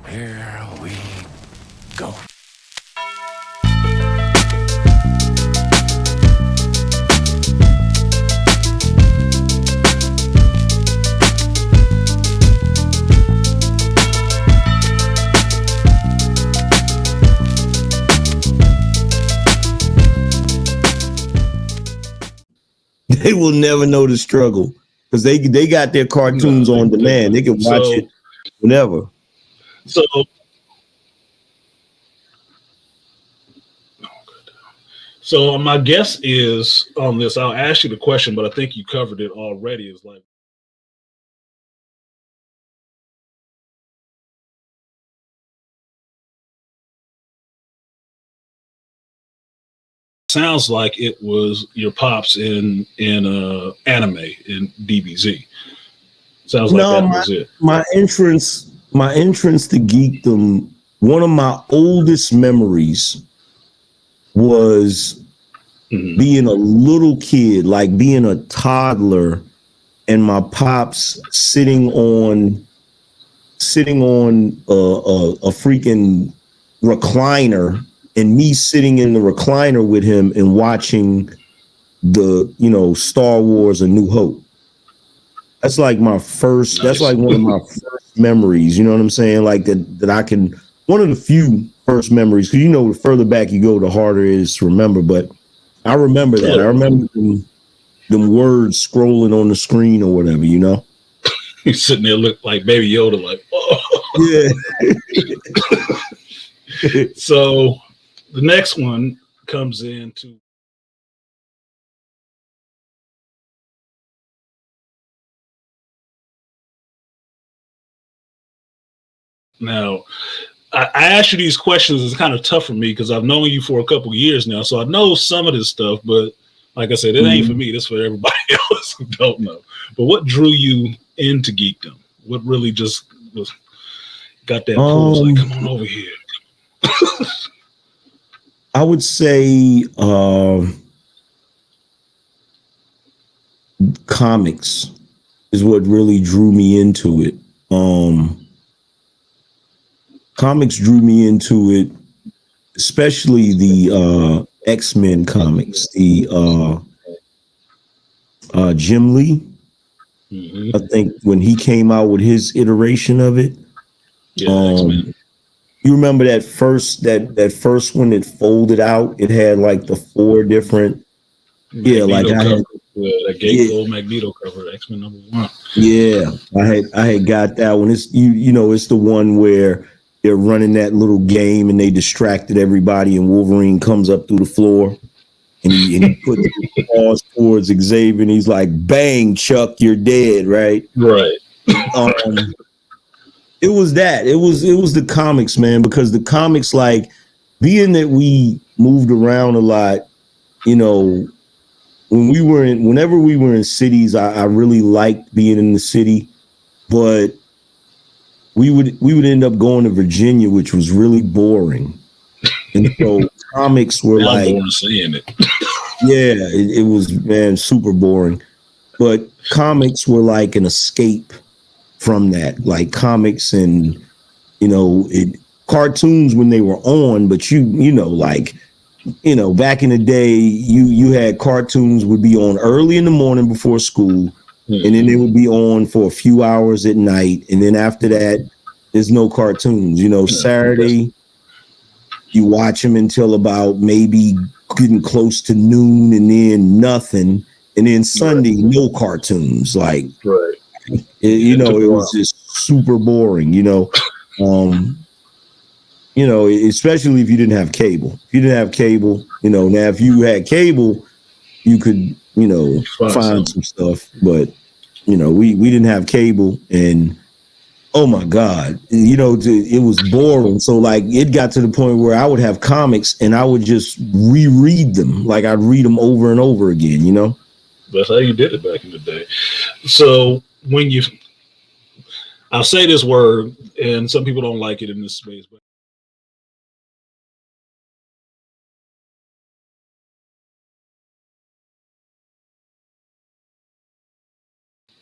Here we go. They will never know the struggle because they got their cartoons on demand. They can watch it whenever. So my guess is on this, I'll ask you the question, but I think you covered it already. Is like, sounds like it was your pops in anime in DBZ. Sounds like that was it. My entrance to geekdom, one of my oldest memories was being a little kid, like being a toddler, and my pops sitting on a freaking recliner, and me sitting in the recliner with him and watching the Star Wars: A New Hope. That's like my first. Nice. That's like one of my first memories. You know what I'm saying? Like that I can. One of the few first memories, because the further back you go, the harder it is to remember. But I remember that. I remember them words scrolling on the screen or whatever. He's sitting there, look like Baby Yoda, like, oh. Yeah. So the next one comes into. Now, I ask you these questions. It's kind of tough for me because I've known you for a couple of years now, so I know some of this stuff. But like I said, it ain't for me. This for everybody else who don't know. But what drew you into geekdom? What really just got that pull? Like, come on over here. I would say comics is what really drew me into it. Comics drew me into it, especially the X-Men comics, the Jim Lee. I think when he came out with his iteration of it, X-Men. You remember that first one that folded out? It had like the 4 different, Magneto that gatefold Magneto cover, X-Men #1. Yeah, I had got that one. It's it's the one where they're running that little game and they distracted everybody, and Wolverine comes up through the floor and he puts his paws towards Xavier and he's like, "Bang, Chuck, you're dead," right? Right. It was that. It was the comics, man, because the comics, like, being that we moved around a lot, whenever we were in cities, I really liked being in the city, but we would end up going to Virginia, which was really boring. And so comics were like, boring seeing it. Yeah, it was, man, super boring. But comics were like an escape from that, like comics and cartoons when they were on. But back in the day, you had cartoons would be on early in the morning before school, and then they would be on for a few hours at night, and then after that, there's no cartoons. Saturday, you watch them until about maybe getting close to noon, and then nothing, and then Sunday, no cartoons. Like, it was just super boring. Especially if you didn't have cable. If you didn't have cable, now if you had cable, you could, find some stuff. But, we didn't have cable, and oh my God, it was boring. So like it got to the point where I would have comics and I would just reread them. Like I'd read them over and over again, That's how you did it back in the day. So when I'll say this word, and some people don't like it in this space, but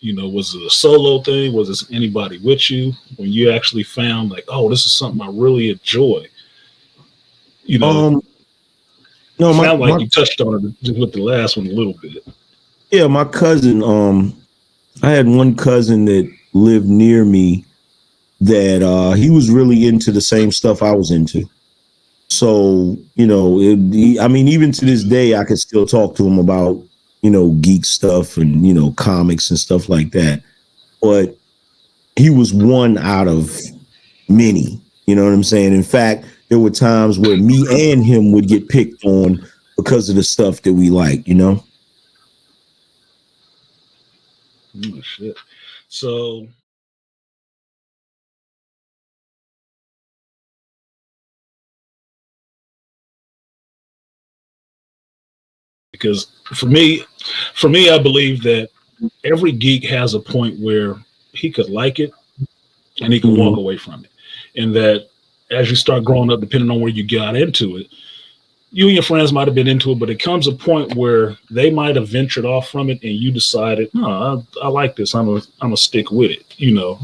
You know, was it a solo thing? Was it anybody with you when you actually found like, oh, this is something I really enjoy? You know, no, sound like you touched on it just with the last one a little bit. Yeah, my cousin. I had one cousin that lived near me that he was really into the same stuff I was into. So, you know, I mean, even to this day, I could still talk to him about, you know, geek stuff and, you know, comics and stuff like that. But he was one out of many, you know what I'm saying? In fact, there were times where me and him would get picked on because of the stuff that we like, you know? Oh, shit. So, because for me, I believe that every geek has a point where he could like it and he can walk away from it. And that as you start growing up, depending on where you got into it, you and your friends might have been into it, but it comes a point where they might have ventured off from it and you decided, no, I like this. I'm a stick with it, you know.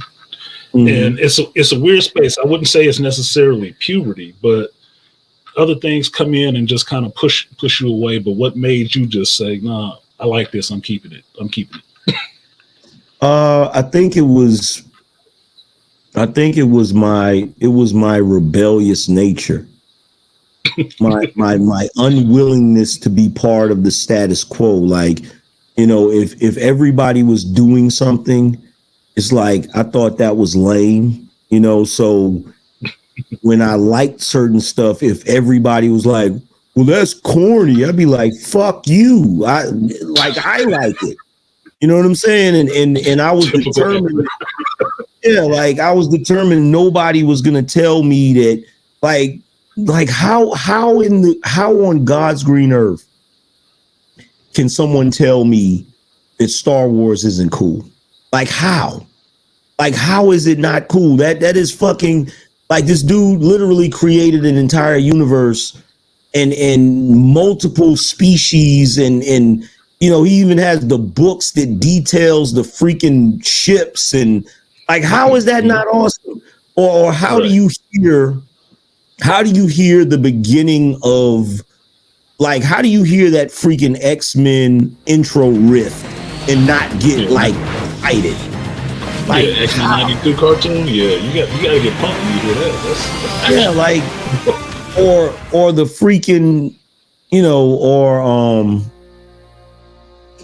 And it's a weird space. I wouldn't say it's necessarily puberty, but other things come in and just kind of push you away. But what made you just say, no, I like this. I'm keeping it. I think it was my rebellious nature. my unwillingness to be part of the status quo. Like, you know, if everybody was doing something, it's like I thought that was lame, you know. So when I liked certain stuff, if everybody was like, well, that's corny, I'd be like, fuck you. I like it. You know what I'm saying? And I was determined. Yeah, like I was determined nobody was gonna tell me that, like how on God's green earth can someone tell me that Star Wars isn't cool? Like how? Like how is it not cool? That is fucking, like, this dude literally created an entire universe and multiple species and you know, he even has the books that details the freaking ships, and like how is that not awesome? Or how do you hear the beginning of, like, how do you hear that freaking X-Men intro riff and not get like excited? Like, yeah, X-Men 92 cartoon. Yeah, you gotta get pumped when you hear that. That's yeah, like or the freaking, you know, or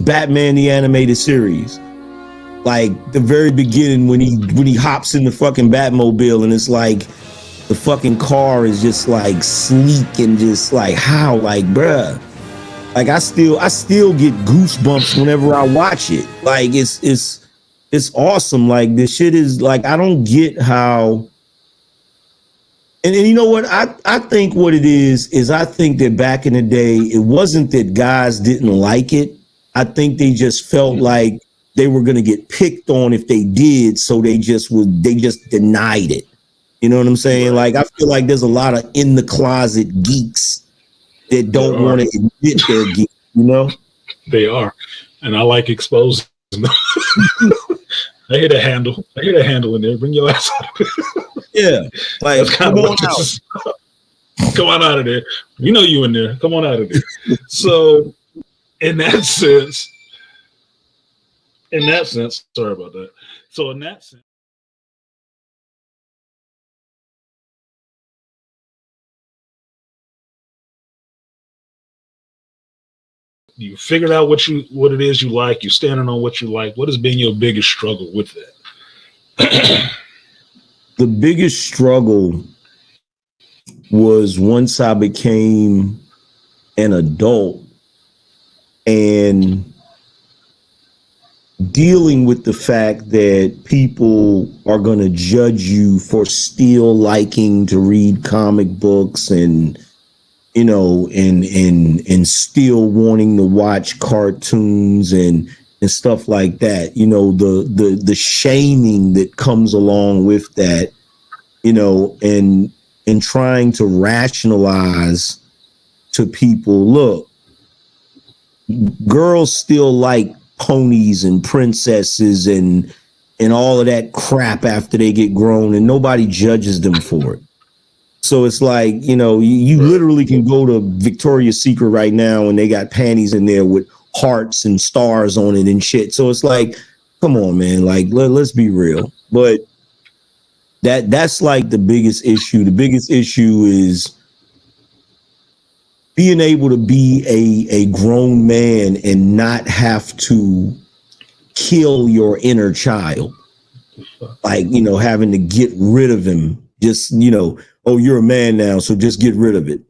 Batman the animated series. Like the very beginning when he hops in the fucking Batmobile and it's like the fucking car is just like sleek and just like, how, like, bruh, like I still get goosebumps whenever I watch it. Like it's awesome. Like this shit is like, I don't get how. And you know what? I think what it is I think that back in the day, it wasn't that guys didn't like it. I think they just felt like they were going to get picked on if they did. So they just denied it. You know what I'm saying? Like, I feel like there's a lot of in the closet geeks that don't want to admit they're geeks, you know? They are. And I like exposing them. I hear the handle in there. Bring your ass out of there. Yeah. Like, that's kind of what this is. Come on out of there. You know you in there. Come on out of there. So in that sense, sorry about that. So in that sense, you figured out what it is you like. You're standing on what you like. What has been your biggest struggle with that? The biggest struggle was once I became an adult and dealing with the fact that people are going to judge you for still liking to read comic books and, you know, and still wanting to watch cartoons and stuff like that. You know, the shaming that comes along with that, you know, and trying to rationalize to people, look, girls still like ponies and princesses and all of that crap after they get grown, and nobody judges them for it. So it's like, you literally can go to Victoria's Secret right now and they got panties in there with hearts and stars on it and shit. So it's like, come on, man, like let's be real. But that's like the biggest issue. The biggest issue is being able to be a grown man and not have to kill your inner child. Like, having to get rid of him. Just, oh, you're a man now, so just get rid of it.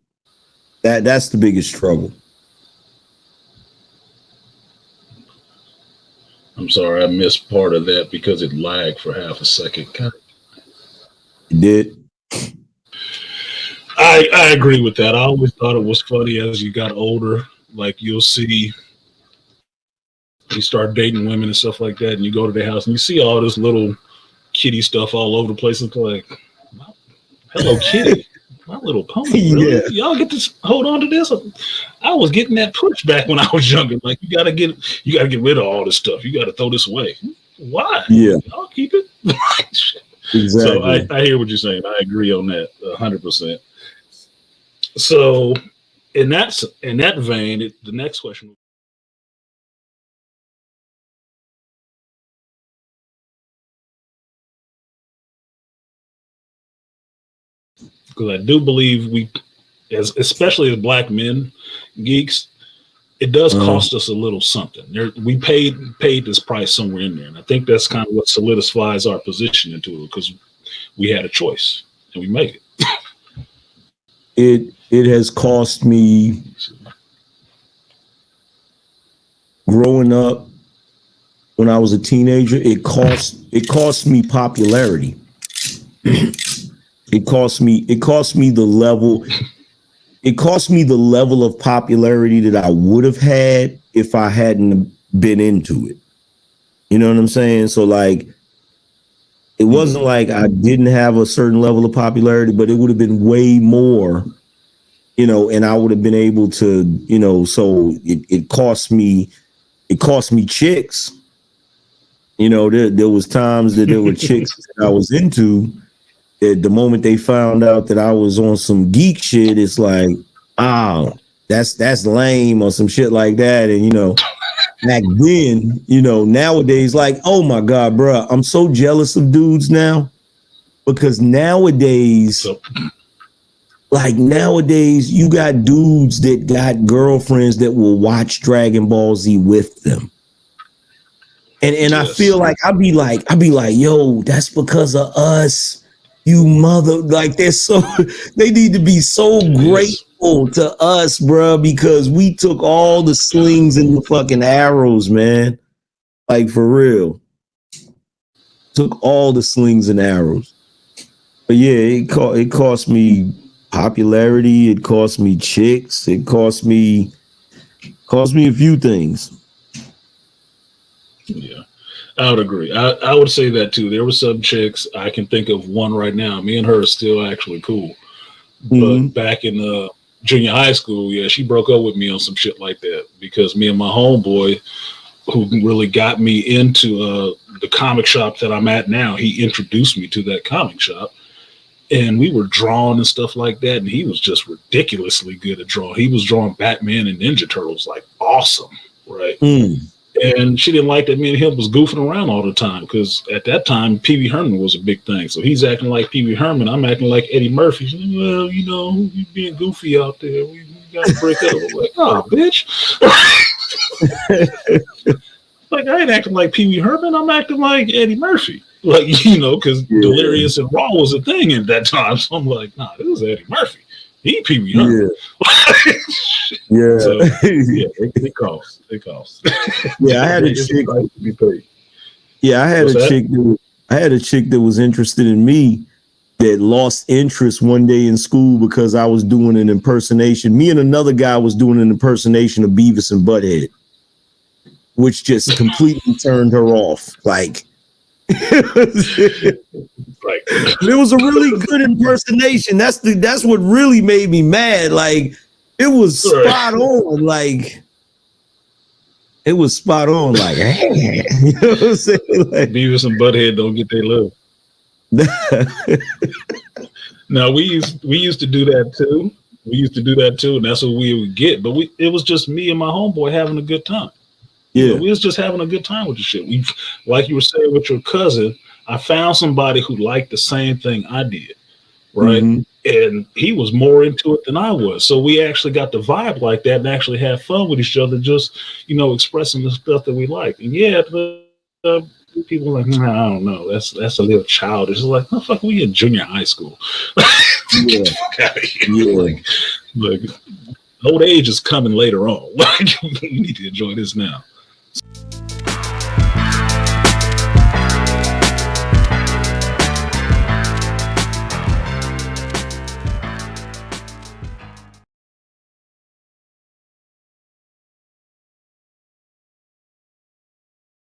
That's the biggest struggle. I'm sorry, I missed part of that because it lagged for half a second. It did. I agree with that. I always thought it was funny as you got older. Like, you'll see, you start dating women and stuff like that, and you go to their house and you see all this little kitty stuff all over the place. It's like, hello, kitty. My little pony. Really? Yeah. Y'all get to hold on to this? I was getting that push back when I was younger. Like, you gotta get rid of all this stuff. You gotta throw this away. Why? Yeah. Y'all keep it. Exactly. So I hear what you're saying. I agree on that 100%. So in that vein, the next question. Because I do believe especially as black men, geeks, it does cost us a little something. We paid this price somewhere in there, and I think that's kind of what solidifies our position into it, because we had a choice and we made it. It has cost me growing up when I was a teenager. It cost me popularity. It cost me the level of popularity that I would have had if I hadn't been into it. You know what I'm saying? So like, it wasn't like I didn't have a certain level of popularity, but it would have been way more, and I would have been able to, so it cost me chicks. There was times that there were chicks that I was into. The moment they found out that I was on some geek shit, it's like, that's lame or some shit like that. And, back then, nowadays, like, oh my God, bro, I'm so jealous of dudes now, because nowadays, you got dudes that got girlfriends that will watch Dragon Ball Z with them. And yes. I feel like I'd be like, yo, that's because of us. You mother, like they need to be so grateful to us, bro, because we took all the slings and the fucking arrows, man. Like, for real. Took all the slings and arrows. But yeah, it cost me popularity, it cost me chicks, it cost me a few things. Yeah. I would agree. I would say that too. There were some chicks, I can think of one right now. Me and her are still actually cool. But back in junior high school, yeah, she broke up with me on some shit like that, because me and my homeboy, who really got me into the comic shop that I'm at now, he introduced me to that comic shop. And we were drawing and stuff like that. And he was just ridiculously good at drawing. He was drawing Batman and Ninja Turtles like awesome, right? And she didn't like that me and him was goofing around all the time, because at that time, Pee Wee Herman was a big thing. So he's acting like Pee Wee Herman. I'm acting like Eddie Murphy. She's like, well, you being goofy out there. We got to break up. I'm like, oh, bitch. Like, I ain't acting like Pee Wee Herman. I'm acting like Eddie Murphy. Like, because Delirious and Raw was a thing at that time. So I'm like, nah, this is Eddie Murphy. He Pee Wee Herman. Yeah. So, yeah, it costs. It costs. Yeah, I had a chick. Yeah, I had a chick that was interested in me, that lost interest one day in school because I was doing an impersonation. Me and another guy was doing an impersonation of Beavis and Butthead, which just completely turned her off. Like, it was a really good impersonation. That's what really made me mad. Like, it was spot on. Like, It was spot on, like, you know what I'm saying? Like, Beavis and Butthead don't get their love. No, we used to do that too. We used to do that too, and that's what we would get. But it was just me and my homeboy having a good time. Yeah. You know, we was just having a good time with the shit. We, like you were saying with your cousin, I found somebody who liked the same thing I did, right? Mm-hmm. And he was more into it than I was. So we actually got the vibe like that and actually had fun with each other, just, you know, expressing the stuff that we like. And yeah, the people were like, I don't know, that's a little childish. It's like, no, fuck, we in junior high school. Get the fuck out of here. Like, old age is coming later on. Like, we need to enjoy this now.